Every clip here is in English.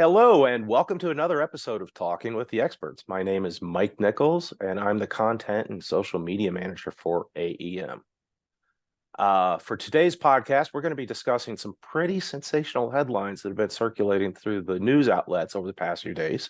Hello, and welcome to another episode of Talking with the Experts. My name is Mike Nichols, and I'm the content and social media manager for AEM. For today's podcast, we're going to be discussing some pretty sensational headlines that have been circulating through the news outlets over the past few days.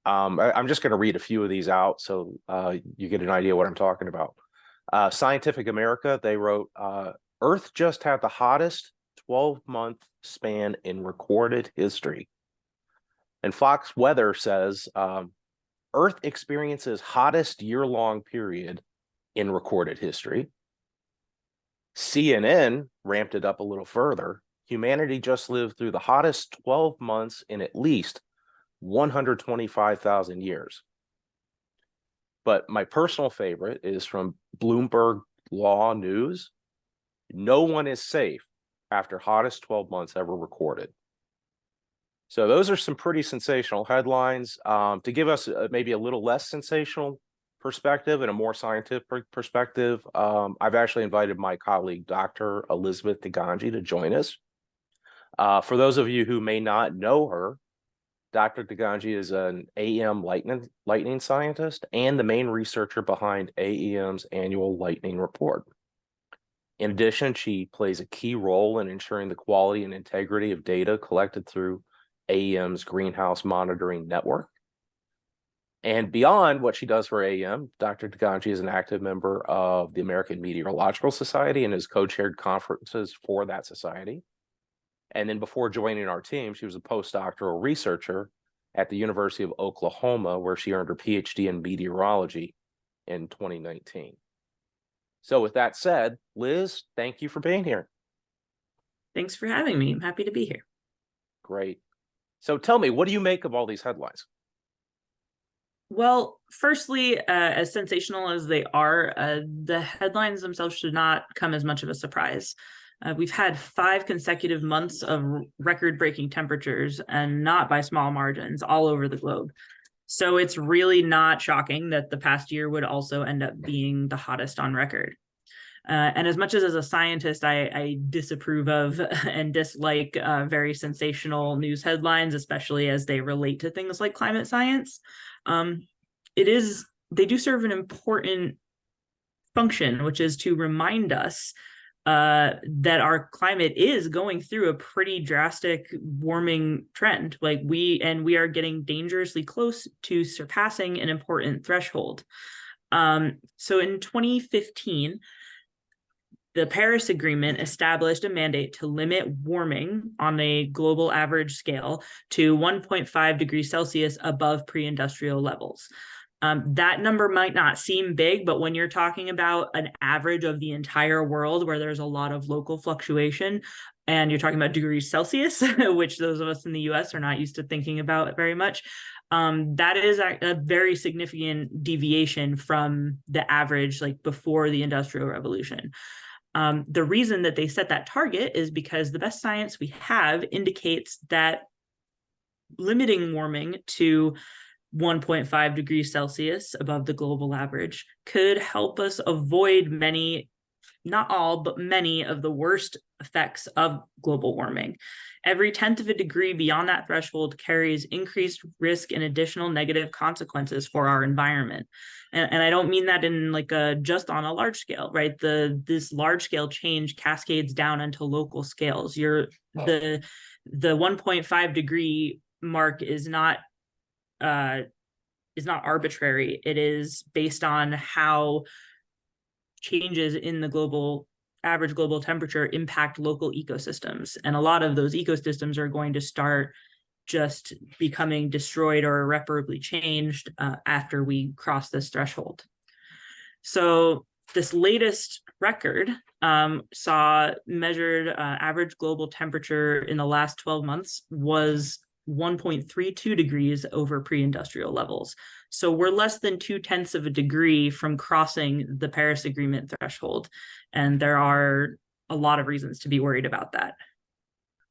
I'm just going to read a few of these out so you get an idea what I'm talking about. Scientific America, they wrote, Earth just had the hottest 12-month span in recorded history. And Fox Weather says Earth experiences hottest year-long period in recorded history. CNN ramped it up a little further. Humanity just lived through the hottest 12 months in at least 125,000 years. But my personal favorite is from Bloomberg Law News. No one is safe after hottest 12 months ever recorded. So those are some pretty sensational headlines. To give us maybe a little less sensational perspective and a more scientific perspective, I've actually invited my colleague, Dr. Elizabeth DiGangi, to join us. For those of you who may not know her, Dr. DiGangi is an AEM lightning scientist and the main researcher behind AEM's annual lightning report. In addition, she plays a key role in ensuring the quality and integrity of data collected through AEM's greenhouse monitoring network. And beyond what she does for AEM, Dr. DiGangi is an active member of the American Meteorological Society and has co-chaired conferences for that society. And then before joining our team, she was a postdoctoral researcher at the University of Oklahoma, where she earned her PhD in meteorology in 2019. So with that said, Liz, thank you for being here. Thanks for having me. I'm happy to be here. Great. So tell me, what do you make of all these headlines? Well, firstly, as sensational as they are, the headlines themselves should not come as much of a surprise. We've had 5 consecutive months of record-breaking temperatures, and not by small margins, all over the globe. So it's really not shocking that the past year would also end up being the hottest on record. And as much as a scientist, I disapprove of and dislike very sensational news headlines, especially as they relate to things like climate science. They do serve an important function, which is to remind us that our climate is going through a pretty drastic warming trend. We are getting dangerously close to surpassing an important threshold. So in 2015, the Paris Agreement established a mandate to limit warming on a global average scale to 1.5 degrees Celsius above pre-industrial levels. That number might not seem big, but when you're talking about an average of the entire world where there's a lot of local fluctuation, and you're talking about degrees Celsius, which those of us in the US are not used to thinking about very much, that is a very significant deviation from the average before the Industrial Revolution. The reason that they set that target is because the best science we have indicates that limiting warming to 1.5 degrees Celsius above the global average could help us avoid many, not all, but many of the worst effects of global warming. Every 1/10 of a degree beyond that threshold carries increased risk and additional negative consequences for our environment. And I don't mean that in just on a large scale, right? This large scale change cascades down into local scales. The 1.5 degree mark is not arbitrary. It is based on how changes in the average global temperature impact local ecosystems. And a lot of those ecosystems are going to start just becoming destroyed or irreparably changed after we cross this threshold. So this latest record saw measured average global temperature in the last 12 months was 1.32 degrees over pre-industrial levels. So we're less than 2/10 of a degree from crossing the Paris Agreement threshold. And there are a lot of reasons to be worried about that.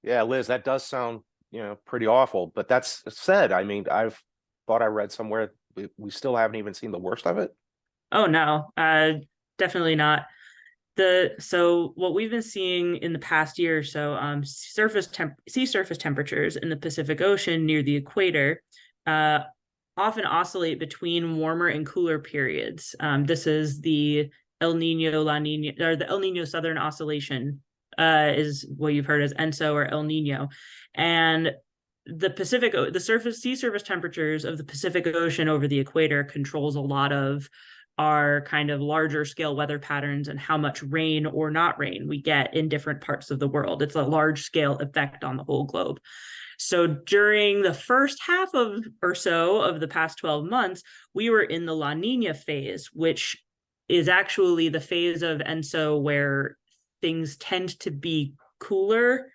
Yeah, Liz, that does sound, pretty awful. But that's said, I mean, I've thought I read somewhere we still haven't even seen the worst of it. Oh, no, definitely not. So what we've been seeing in the past year or so, sea surface temperatures in the Pacific Ocean near the equator often oscillate between warmer and cooler periods. This is the El Nino, La Nina, or the El Nino Southern Oscillation is what you've heard as ENSO or El Nino. And the sea surface temperatures of the Pacific Ocean over the equator controls a lot of our kind of larger scale weather patterns and how much rain or not rain we get in different parts of the world. It's a large scale effect on the whole globe. So during the first half of or so of the past 12 months, we were in the La Nina phase, which is actually the phase of ENSO where things tend to be cooler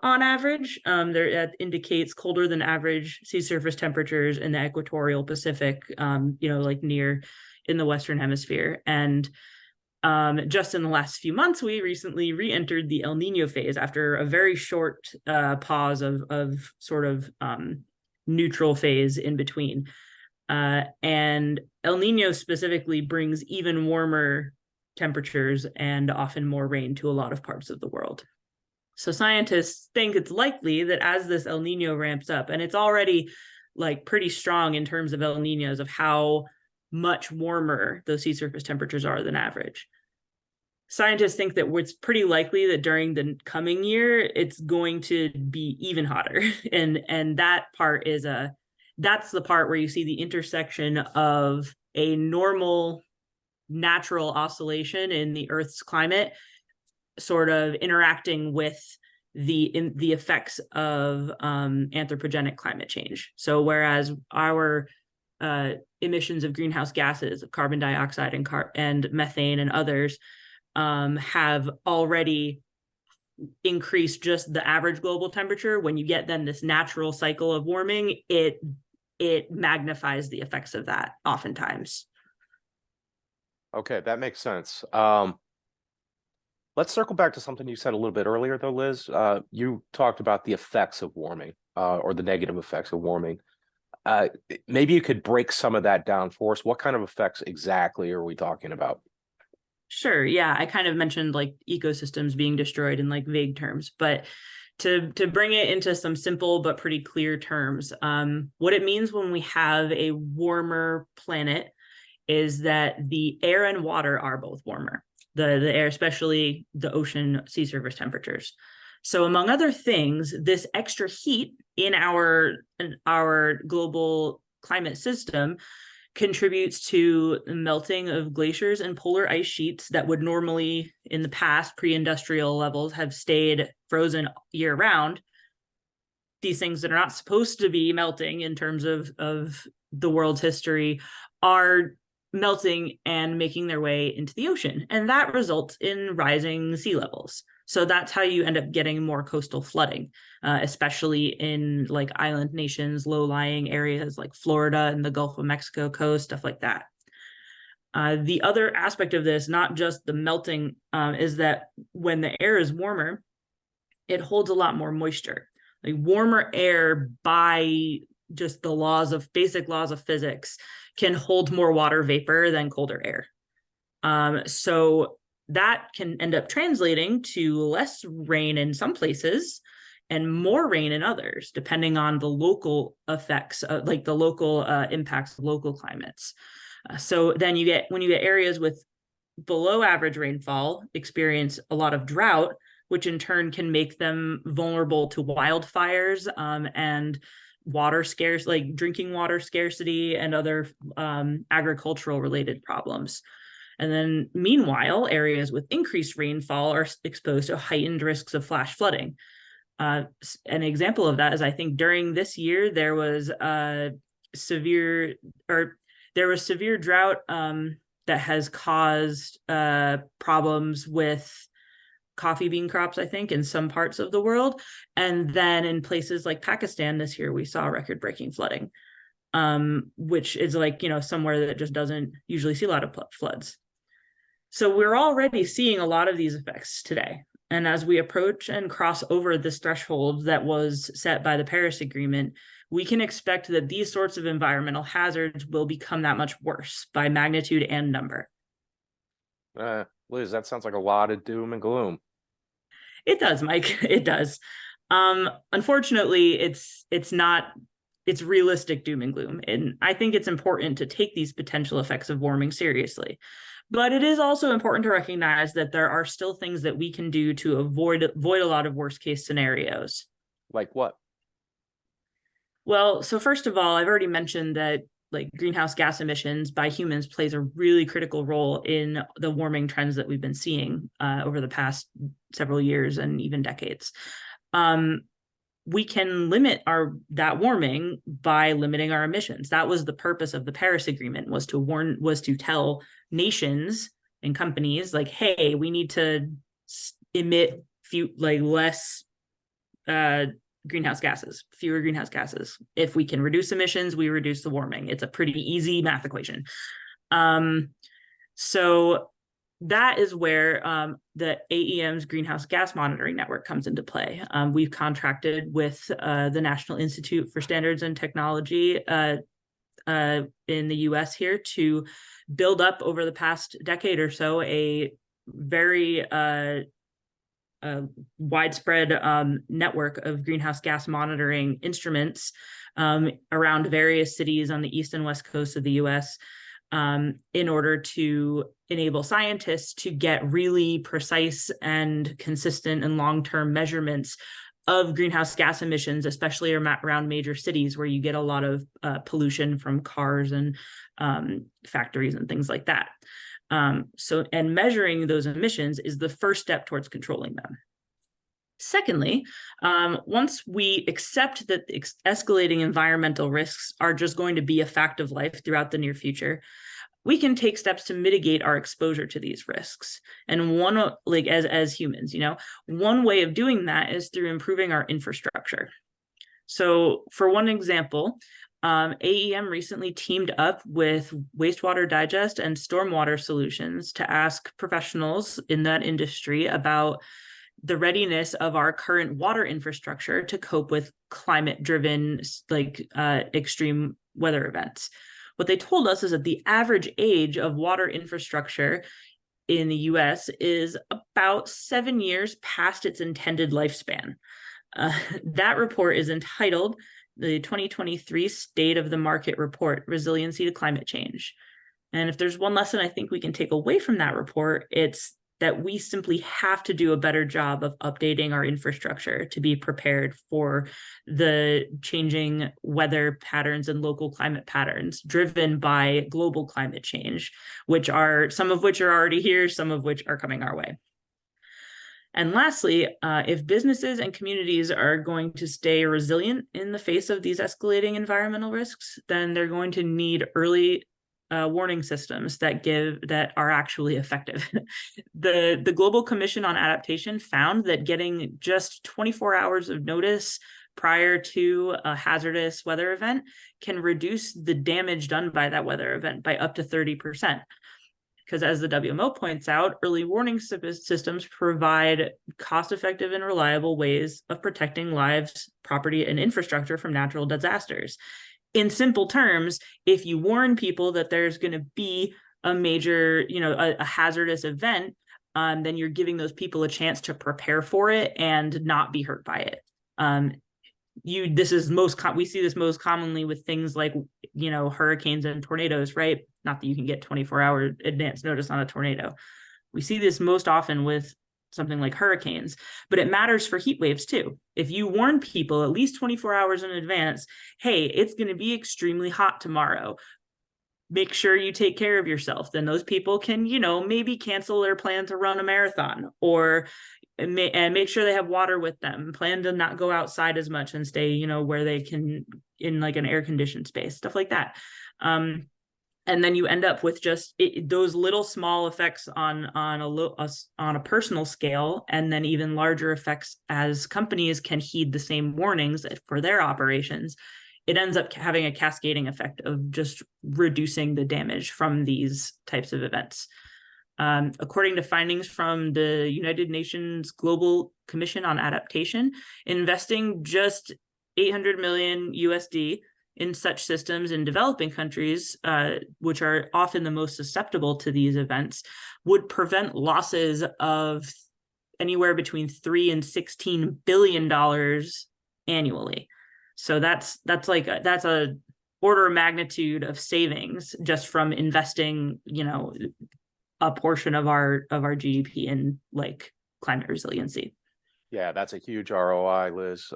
on average. That indicates colder than average sea surface temperatures in the equatorial Pacific, like near in the Western Hemisphere. And just in the last few months, we recently re-entered the El Nino phase after a very short pause of sort of neutral phase in between. And El Nino specifically brings even warmer temperatures and often more rain to a lot of parts of the world. So scientists think it's likely that as this El Nino ramps up, and it's already like pretty strong in terms of El Ninos of how much warmer those sea surface temperatures are than average. Scientists think that it's pretty likely that during the coming year, it's going to be even hotter. And that part is that's the part where you see the intersection of a normal natural oscillation in the Earth's climate sort of interacting with the effects of anthropogenic climate change. So whereas our emissions of greenhouse gases, of carbon dioxide and methane and others have already increased just the average global temperature, when you get then this natural cycle of warming, it magnifies the effects of that oftentimes. Okay, that makes sense. Let's circle back to something you said a little bit earlier, though, Liz. You talked about the effects of warming or the negative effects of warming. Maybe you could break some of that down for us. What kind of effects exactly are we talking about? Sure. Yeah, I kind of mentioned like ecosystems being destroyed in like vague terms, but to bring it into some simple but pretty clear terms, what it means when we have a warmer planet is that the air and water are both warmer. The air, especially the ocean sea surface temperatures. So among other things, this extra heat in our global climate system contributes to the melting of glaciers and polar ice sheets that would normally, in the past, pre-industrial levels, have stayed frozen year round. These things that are not supposed to be melting in terms of the world's history are melting and making their way into the ocean. And that results in rising sea levels. So that's how you end up getting more coastal flooding, especially in like island nations, low-lying areas like Florida and the Gulf of Mexico coast, stuff like that. The other aspect of this, not just the melting, is that when the air is warmer, it holds a lot more moisture. Like warmer air, by just the basic laws of physics, can hold more water vapor than colder air. So that can end up translating to less rain in some places and more rain in others, depending on the local effects, like the local impacts of local climates. So then when you get areas with below average rainfall experience a lot of drought, which in turn can make them vulnerable to wildfires and water scarce, like drinking water scarcity and other agricultural related problems. And then meanwhile, areas with increased rainfall are exposed to heightened risks of flash flooding. An example of that is, I think during this year, there was severe drought that has caused problems with coffee bean crops, I think, in some parts of the world. And then in places like Pakistan this year, we saw record-breaking flooding, which is like, somewhere that just doesn't usually see a lot of floods. So we're already seeing a lot of these effects today. And as we approach and cross over this threshold that was set by the Paris Agreement, we can expect that these sorts of environmental hazards will become that much worse by magnitude and number. Liz, that sounds like a lot of doom and gloom. It does, Mike. It does. Unfortunately, it's not it's realistic doom and gloom. And I think it's important to take these potential effects of warming seriously. But it is also important to recognize that there are still things that we can do to avoid a lot of worst case scenarios. Like what? Well, so first of all, I've already mentioned that like greenhouse gas emissions by humans plays a really critical role in the warming trends that we've been seeing over the past several years and even decades. We can limit that warming by limiting our emissions. That was the purpose of the Paris Agreement, was to tell nations and companies like, hey, we need to emit less greenhouse gases, fewer greenhouse gases. If we can reduce emissions, we reduce the warming. It's a pretty easy math equation. So that is where the AEM's greenhouse gas monitoring network comes into play. We've contracted with the National Institute for Standards and Technology in the US here to build up over the past decade or so a very widespread network of greenhouse gas monitoring instruments around various cities on the east and west coast of the US in order to enable scientists to get really precise and consistent and long-term measurements of greenhouse gas emissions, especially around major cities where you get a lot of pollution from cars and factories and things like that. And measuring those emissions is the first step towards controlling them. Secondly, once we accept that escalating environmental risks are just going to be a fact of life throughout the near future, we can take steps to mitigate our exposure to these risks. And one, like as humans, one way of doing that is through improving our infrastructure. So for one example, AEM recently teamed up with Wastewater Digest and Stormwater Solutions to ask professionals in that industry about the readiness of our current water infrastructure to cope with climate-driven, extreme weather events. What they told us is that the average age of water infrastructure in the US is about 7 years past its intended lifespan. That report is entitled the 2023 State of the Market Report, Resiliency to Climate Change. And if there's one lesson I think we can take away from that report, it's that we simply have to do a better job of updating our infrastructure to be prepared for the changing weather patterns and local climate patterns driven by global climate change, some of which are already here, some of which are coming our way. And lastly, if businesses and communities are going to stay resilient in the face of these escalating environmental risks, then they're going to need early warning systems that are actually effective. The Global Commission on Adaptation found that getting just 24 hours of notice prior to a hazardous weather event can reduce the damage done by that weather event by up to 30%. Because as the WMO points out, early warning systems provide cost-effective and reliable ways of protecting lives, property, and infrastructure from natural disasters. In simple terms, if you warn people that there's going to be a major, a hazardous event, then you're giving those people a chance to prepare for it and not be hurt by it. We see this most commonly with things like, hurricanes and tornadoes, right? Not that you can get 24-hour advance notice on a tornado. We see this most often with something like hurricanes, but it matters for heat waves too. If you warn people at least 24 hours in advance, hey, it's going to be extremely hot tomorrow, make sure you take care of yourself. Then those people can, maybe cancel their plan to run a marathon or and make sure they have water with them, plan to not go outside as much and stay, where they can in like an air conditioned space, stuff like that. And then you end up with just those little small effects on a personal scale, and then even larger effects as companies can heed the same warnings for their operations. It ends up having a cascading effect of just reducing the damage from these types of events. According to findings from the United Nations Global Commission on Adaptation, investing just $800 million USD in such systems in developing countries, which are often the most susceptible to these events, would prevent losses of anywhere between $3 and $16 billion annually. So that's a order of magnitude of savings just from investing, a portion of our GDP in like climate resiliency. Yeah, that's a huge ROI, Liz.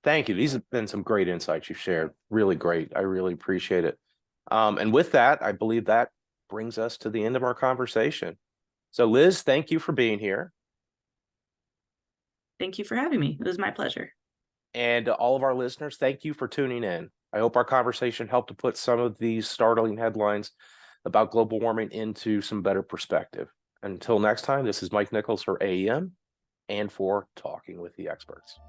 Thank you. These have been some great insights you've shared. Really great. I really appreciate it. And with that, I believe that brings us to the end of our conversation. So, Liz, thank you for being here. Thank you for having me. It was my pleasure. And to all of our listeners, thank you for tuning in. I hope our conversation helped to put some of these startling headlines about global warming into some better perspective. Until next time, this is Mike Nichols for AEM and for Talking with the Experts.